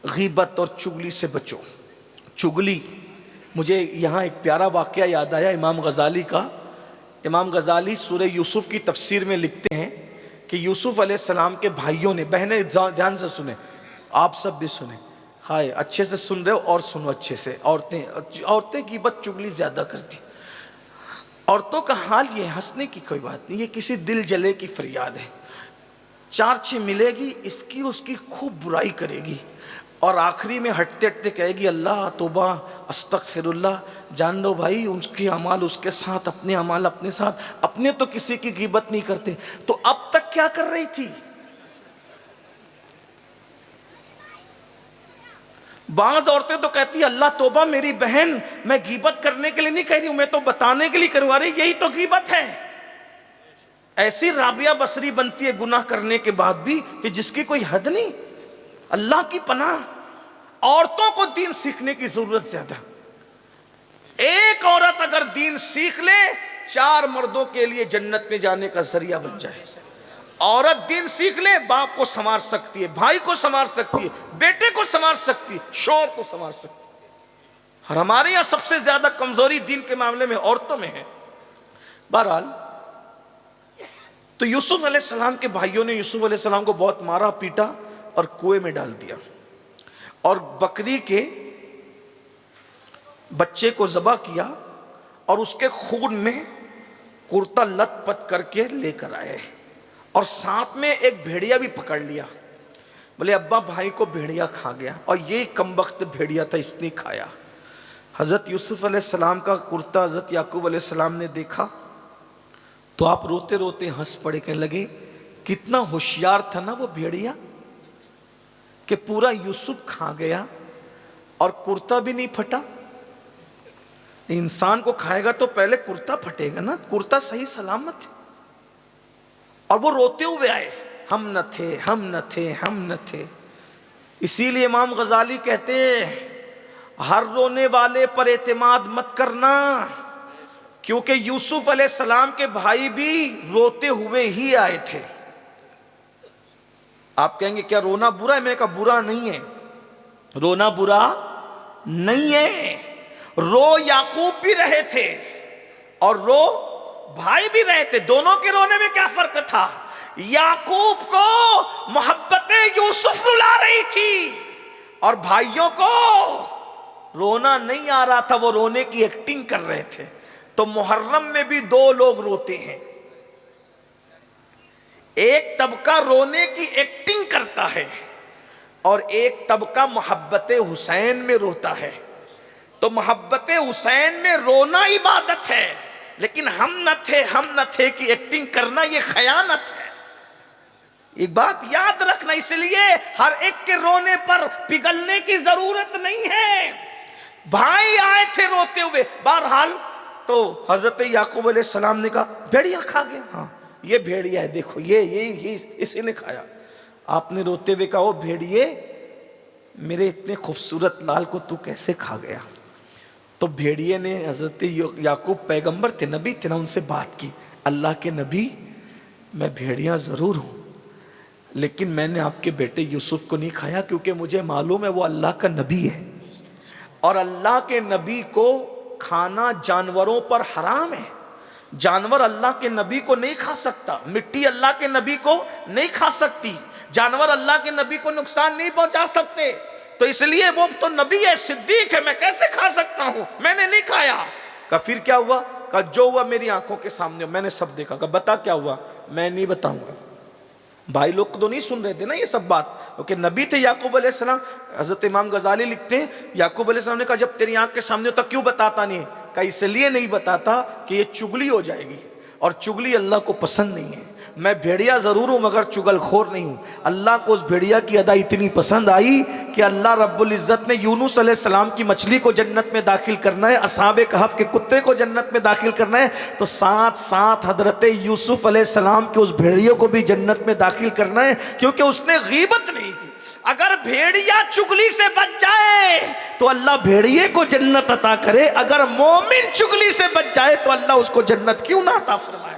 غیبت اور چگلی سے بچو۔ چگلی، مجھے یہاں ایک پیارا واقعہ یاد آیا امام غزالی کا۔ امام غزالی سورہ یوسف کی تفسیر میں لکھتے ہیں کہ یوسف علیہ السلام کے بھائیوں نے، بہنیں دھیان سے سنیں، آپ سب بھی سنیں، ہائے اچھے سے سن رہے ہو اور سنو اچھے سے۔ عورتیں غیبت چگلی زیادہ کرتی۔ عورتوں کا حال یہ ہے، ہنسنے کی کوئی بات نہیں، یہ کسی دل جلے کی فریاد ہے۔ چار چھ ملے گی، اس کی خوب برائی کرے گی، اور آخری میں ہٹتے ہٹتے کہے گی اللہ توبہ استغفر اللہ۔ جان دو بھائی، ان کے اعمال اس کے ساتھ، اپنے اعمال اپنے ساتھ، اپنے تو کسی کی غیبت نہیں کرتے، تو اب تک کیا کر رہی تھی؟ بعض عورتیں تو کہتی ہیں اللہ توبہ میری بہن، میں غیبت کرنے کے لیے نہیں کہہ رہی ہوں، میں تو بتانے کے لیے کروں، ارے یہی تو غیبت ہے۔ ایسی رابعہ بصری بنتی ہے گناہ کرنے کے بعد بھی کہ جس کی کوئی حد نہیں۔ اللہ کی پناہ، عورتوں کو دین سیکھنے کی ضرورت زیادہ۔ ایک عورت اگر دین سیکھ لے، 4 مردوں کے لیے جنت میں جانے کا ذریعہ بن جائے۔ عورت دین سیکھ لے، باپ کو سنوار سکتی ہے، بھائی کو سنوار سکتی ہے، بیٹے کو سنوار سکتی ہے، شوہر کو سنوار سکتی ہے۔ اور ہمارے یہاں سب سے زیادہ کمزوری دین کے معاملے میں عورتوں میں ہے۔ بہرحال تو یوسف علیہ السلام کے بھائیوں نے یوسف علیہ السلام کو بہت مارا پیٹا اور کنویں میں ڈال دیا، اور بکری کے بچے کو ذبح کیا، اور اس کے خون میں کرتا لت پت کر کے لے کر آئے، اور ساتھ میں ایک بھیڑیا بھی پکڑ لیا۔ بولے ابا بھائی کو بھیڑیا کھا گیا، اور یہ کمبخت بھیڑیا تھا، اس نے کھایا۔ حضرت یوسف علیہ السلام کا کرتا حضرت یعقوب علیہ السلام نے دیکھا تو آپ روتے روتے ہنس پڑے، کہنے لگے کتنا ہوشیار تھا نا وہ بھیڑیا کہ پورا یوسف کھا گیا اور کرتا بھی نہیں پھٹا۔ انسان کو کھائے گا تو پہلے کرتا پھٹے گا نا، کرتا صحیح سلامت ہے۔ اور وہ روتے ہوئے آئے، ہم نہ تھے، ہم نہ تھے، ہم نہ تھے۔ اسی لیے امام غزالی کہتے ہیں ہر رونے والے پر اعتماد مت کرنا، کیونکہ یوسف علیہ السلام کے بھائی بھی روتے ہوئے ہی آئے تھے۔ آپ کہیں گے کیا رونا برا ہے؟ میں نے کہا برا نہیں ہے، رونا برا نہیں ہے۔ رو یعقوب بھی رہے تھے اور رو بھائی بھی رہے تھے، دونوں کے رونے میں کیا فرق تھا؟ یعقوب کو محبت یوسف رلا رہی تھی اور بھائیوں کو رونا نہیں آ رہا تھا، وہ رونے کی ایکٹنگ کر رہے تھے۔ تو محرم میں بھی 2 لوگ روتے ہیں، ایک طبقہ رونے کی ایکٹنگ کرتا ہے اور ایک طبقہ محبت حسین میں روتا ہے۔ تو محبت حسین میں رونا عبادت ہے، لیکن ہم نہ تھے، ہم نہ تھے کی ایکٹنگ کرنا یہ خیانت ہے۔ ایک بات یاد رکھنا، اس لیے ہر ایک کے رونے پر پگھلنے کی ضرورت نہیں ہے۔ بھائی آئے تھے روتے ہوئے، بہرحال تو حضرت یعقوب علیہ السلام نے کہا بھیڑیا کھا گیا، ہاں یہ بھیڑیا ہے، دیکھو یہ اسی نے کھایا۔ آپ نے روتے ہوئے کہا او بھیڑیے، میرے اتنے خوبصورت لال کو تو کیسے کھا گیا؟ تو بھیڑیے نے، حضرت یعقوب پیغمبر تھے، نبی تھے نا، ان سے بات کی، اللہ کے نبی میں بھیڑیا ضرور ہوں، لیکن میں نے آپ کے بیٹے یوسف کو نہیں کھایا، کیونکہ مجھے معلوم ہے وہ اللہ کا نبی ہے، اور اللہ کے نبی کو کھانا جانوروں پر حرام ہے۔ جانور اللہ کے نبی کو نہیں کھا سکتا، مٹی اللہ کے نبی کو نہیں کھا سکتی، جانور اللہ کے نبی کو نقصان نہیں پہنچا سکتے، تو اس لیے وہ تو نبی ہے، صدیق ہے، میں کیسے کھا سکتا ہوں؟ میں نے نہیں کھایا۔ کہا پھر کیا ہوا؟ کہا جو ہوا میری آنکھوں کے سامنے، میں نے سب دیکھا۔ کہا بتا کیا ہوا؟ میں نہیں بتاؤں گا۔ بھائی لوگ تو نہیں سن رہے تھے نا یہ سب بات، کیونکہ نبی تھے یعقوب علیہ السلام۔ حضرت امام غزالی لکھتے ہیں یعقوب علیہ السلام نے کہا جب تیری آنکھ کے سامنے ہوتا کیوں بتاتا نہیں ہے؟ کہا اس لیے نہیں بتاتا کہ یہ چگلی ہو جائے گی، اور چگلی اللہ کو پسند نہیں ہے۔ میں بھیڑیا ضرور ہوں مگر چگل خور نہیں ہوں۔ اللہ کو اس بھیڑیا کی ادا اتنی پسند آئی کہ اللہ رب العزت نے یونس علیہ السلام کی مچھلی کو جنت میں داخل کرنا ہے، اصحاب کہف کے کتے کو جنت میں داخل کرنا ہے، تو ساتھ ساتھ حضرت یوسف علیہ السلام کے اس بھیڑیے کو بھی جنت میں داخل کرنا ہے، کیونکہ اس نے غیبت نہیں کی۔ اگر بھیڑیا چگلی سے بچ جائے تو اللہ بھیڑیے کو جنت عطا کرے، اگر مومن چگلی سے بچ جائے تو اللہ اس کو جنت کیوں نہ عطا فرمائے۔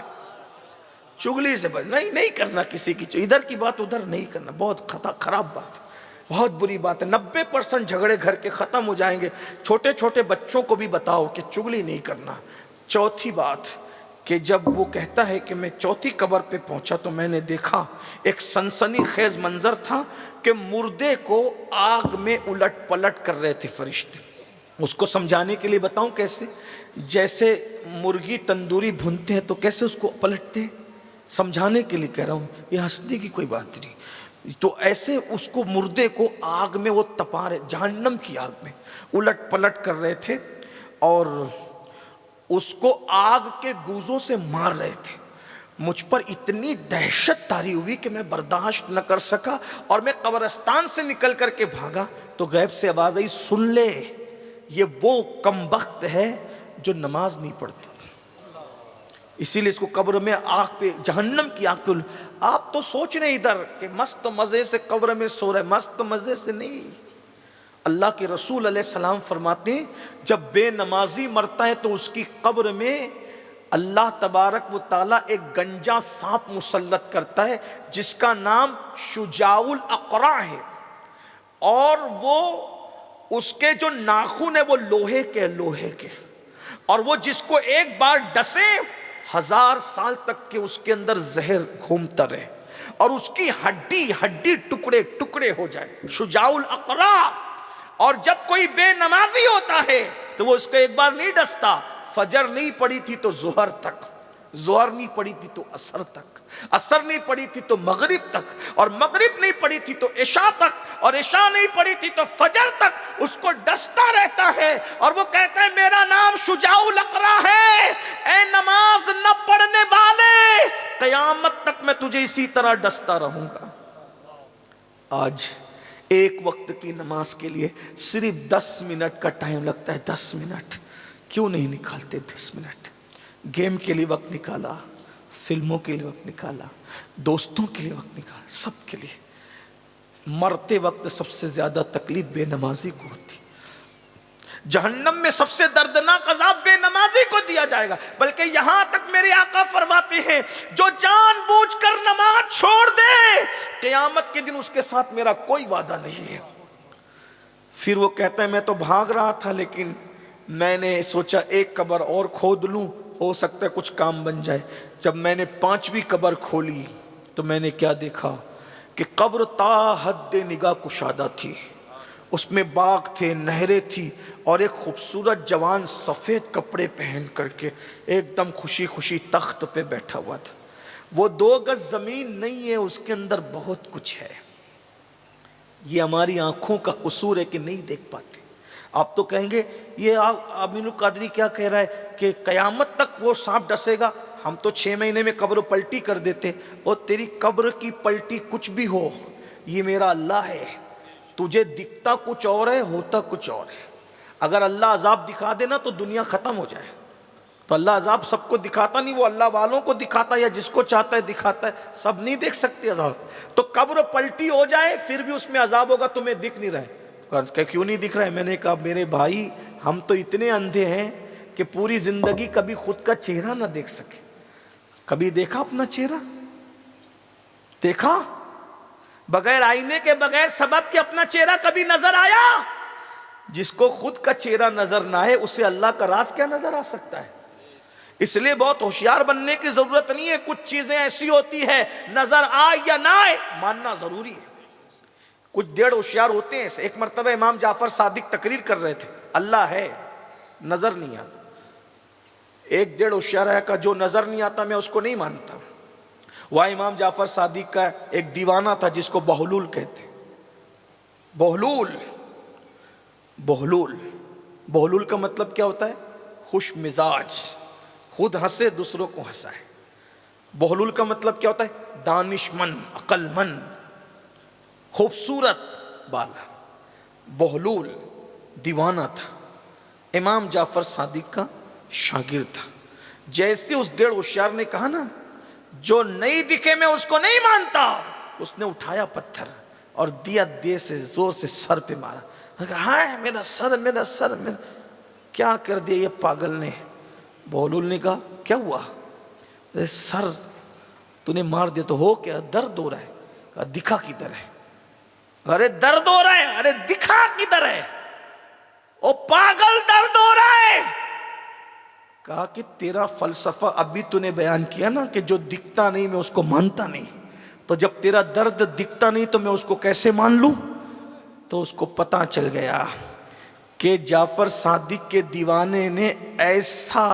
چگلی سے بچ نہیں کرنا، کسی کی ادھر کی بات ادھر نہیں کرنا، بہت خراب بات ہے۔ بہت بری بات ہے. 90% جھگڑے گھر کے ختم ہو جائیں گے. چھوٹے چھوٹے بچوں کو بھی بتاؤ کہ چغلی نہیں کرنا. چوتھی بات کہ جب وہ کہتا ہے کہ میں چوتھی قبر پہ پہنچا تو میں نے دیکھا ایک سنسنی خیز منظر تھا کہ مردے کو آگ میں الٹ پلٹ کر رہے تھے فرشتے. اس کو سمجھانے کے لیے بتاؤں کیسے؟ جیسے مرغی تندوری بھونتے ہیں تو کیسے اس کو پلٹتے ہیں، سمجھانے کے لیے کہہ رہا ہوں، یہ ہنسنے کی کوئی بات نہیں. تو ایسے اس کو مردے کو آگ میں وہ تپا رہے، جہنم کی آگ میں الٹ پلٹ کر رہے تھے اور اس کو آگ کے گوزوں سے مار رہے تھے. مجھ پر اتنی دہشت طاری ہوئی کہ میں برداشت نہ کر سکا اور میں قبرستان سے نکل کر کے بھاگا تو غیب سے آواز آئی، سن لے یہ وہ کمبخت ہے جو نماز نہیں پڑھتا. اسی لیے اس کو قبر میں آگ پہ، جہنم کی آگ پہ. آپ تو سوچ رہے ادھر کہ مست مزے سے قبر میں سو رہے، مست مزے سے نہیں. اللہ کے رسول علیہ السلام فرماتے ہیں جب بے نمازی مرتا ہے تو اس کی قبر میں اللہ تبارک و تعالیٰ ایک گنجا سانپ مسلط کرتا ہے جس کا نام شجاع الاقرع ہے، اور وہ اس کے جو ناخن ہے وہ لوہے کے، اور وہ جس کو ایک بار ڈسے 1000 سال تک کے اس کے اندر زہر گھومتا رہے اور اس کی ہڈی ٹکڑے ٹکڑے ہو جائے. شجاع الاقرع. اور جب کوئی بے نمازی ہوتا ہے تو وہ اس کو ایک بار نہیں ڈستا. فجر نہیں پڑی تھی تو ظہر تک، ظہر نہیں پڑی تھی تو عصر تک، عصر نہیں پڑی تھی تو مغرب تک، اور مغرب نہیں پڑی تھی تو عشاء تک، اور عشاء نہیں پڑی تھی تو فجر تک اس کو ڈستا رہتا ہے. اور وہ کہتا ہے میرا نام شجاع الاقرع ہے، اے نماز نہ پڑھنے والے قیامت تک میں تجھے اسی طرح ڈستا رہوں گا. آج ایک وقت کی نماز کے لیے صرف 10 منٹ کا ٹائم لگتا ہے. 10 منٹ کیوں نہیں نکالتے؟ 10 منٹ گیم کے لیے وقت نکالا، فلموں کے لیے وقت نکالا، دوستوں کے لیے وقت نکالا، سب کے لیے. مرتے وقت سب سے زیادہ تکلیف بے نمازی کو ہوتی. جہنم میں سب سے دردناک عذاب بے نمازی کو دیا جائے گا. بلکہ یہاں تک میرے آقا فرماتے ہیں جو جان بوجھ کر نماز چھوڑ دے قیامت کے دن اس کے ساتھ میرا کوئی وعدہ نہیں ہے. پھر وہ کہتا ہے میں تو بھاگ رہا تھا لیکن میں نے سوچا ایک قبر اور کھود لوں، ہو سکتا ہے کچھ کام بن جائے. جب میں نے 5ویں قبر کھولی تو میں نے کیا دیکھا کہ قبر تا حد نگاہ کشادہ تھی. اس میں باغ تھے، نہریں تھی، اور ایک خوبصورت جوان سفید کپڑے پہن کر کے ایک دم خوشی خوشی تخت پہ بیٹھا ہوا تھا. وہ 2 گز زمین نہیں ہے، اس کے اندر بہت کچھ ہے. یہ ہماری آنکھوں کا قصور ہے کہ نہیں دیکھ پاتے. آپ تو کہیں گے یہ امین القادری کیا کہہ رہا ہے کہ قیامت تک وہ سانپ ڈسے گا، ہم تو 6 مہینے میں قبر پلٹی کر دیتے. اور تیری قبر کی پلٹی کچھ بھی ہو، یہ میرا اللہ ہے. تجھے دکھتا کچھ اور ہے، ہوتا کچھ اور ہے. اگر اللہ عذاب دکھا دینا تو دنیا ختم ہو جائے. تو اللہ عذاب سب کو دکھاتا نہیں، وہ اللہ والوں کو دکھاتا ہے یا جس کو چاہتا ہے دکھاتا ہے. سب نہیں دیکھ سکتے عذاب. تو قبر پلٹی ہو جائے پھر بھی اس میں عذاب ہوگا، تمہیں دکھ نہیں رہا ہے. کہ کیوں نہیں دکھ رہا ہے؟ میں نے کہا میرے بھائی ہم تو اتنے اندھے ہیں کہ پوری زندگی کبھی خود کا چہرہ نہ دیکھ سکے. کبھی دیکھا اپنا چہرہ؟ دیکھا؟ بغیر آئینے کے، بغیر سبب کے اپنا چہرہ کبھی نظر آیا؟ جس کو خود کا چہرہ نظر نہ آئے اسے اللہ کا راز کیا نظر آ سکتا ہے؟ اس لیے بہت ہوشیار بننے کی ضرورت نہیں ہے. کچھ چیزیں ایسی ہوتی ہے نظر آئے یا نہ آئے ماننا ضروری ہے. کچھ 1.5 ہوشیار ہوتے ہیں. ایک مرتبہ امام جعفر صادق تقریر کر رہے تھے، اللہ ہے نظر نہیں آتا. ایک 1.5 ہوشیار ہے کہ جو نظر نہیں آتا میں اس کو نہیں مانتا. وہاں امام جعفر صادق کا ایک دیوانہ تھا جس کو بہلول کہتے. بہلول کا مطلب کیا ہوتا ہے؟ خوش مزاج، خود ہنسے دوسروں کو ہنسائے. بہلول کا مطلب کیا ہوتا ہے؟ دانش مند، عقل مند، خوبصورت بالا. بہلول دیوانہ تھا، امام جعفر صادق کا شاگرد تھا. جیسے اس 1.5 ہوشیار نے کہا نا جو نہیں دکھے میں اس کو نہیں مانتا، اس نے اٹھایا پتھر اور دیا دے سے زور سے سر پہ مارا. ہائے میرا سر، میرا سر. کیا کر دیا یہ پاگل نے؟ بہلول نے کہا کیا ہوا؟ سر تو نے مار دیا تو ہو کیا؟ درد ہو رہا ہے. کہا دکھا کدھر ہے؟ ارے درد ہو رہا ہے، ارے دکھا کدھر ہے؟ او پاگل درد ہو رہا ہے۔ کہا کہ تیرا فلسفہ ابھی تو نے بیان کیا نا کہ جو دکھتا نہیں میں اس کو مانتا نہیں، تو جب تیرا درد دکھتا نہیں تو میں اس کو کیسے مان لوں؟ تو اس کو پتا چل گیا کہ جعفر صادق کے دیوانے نے ایسا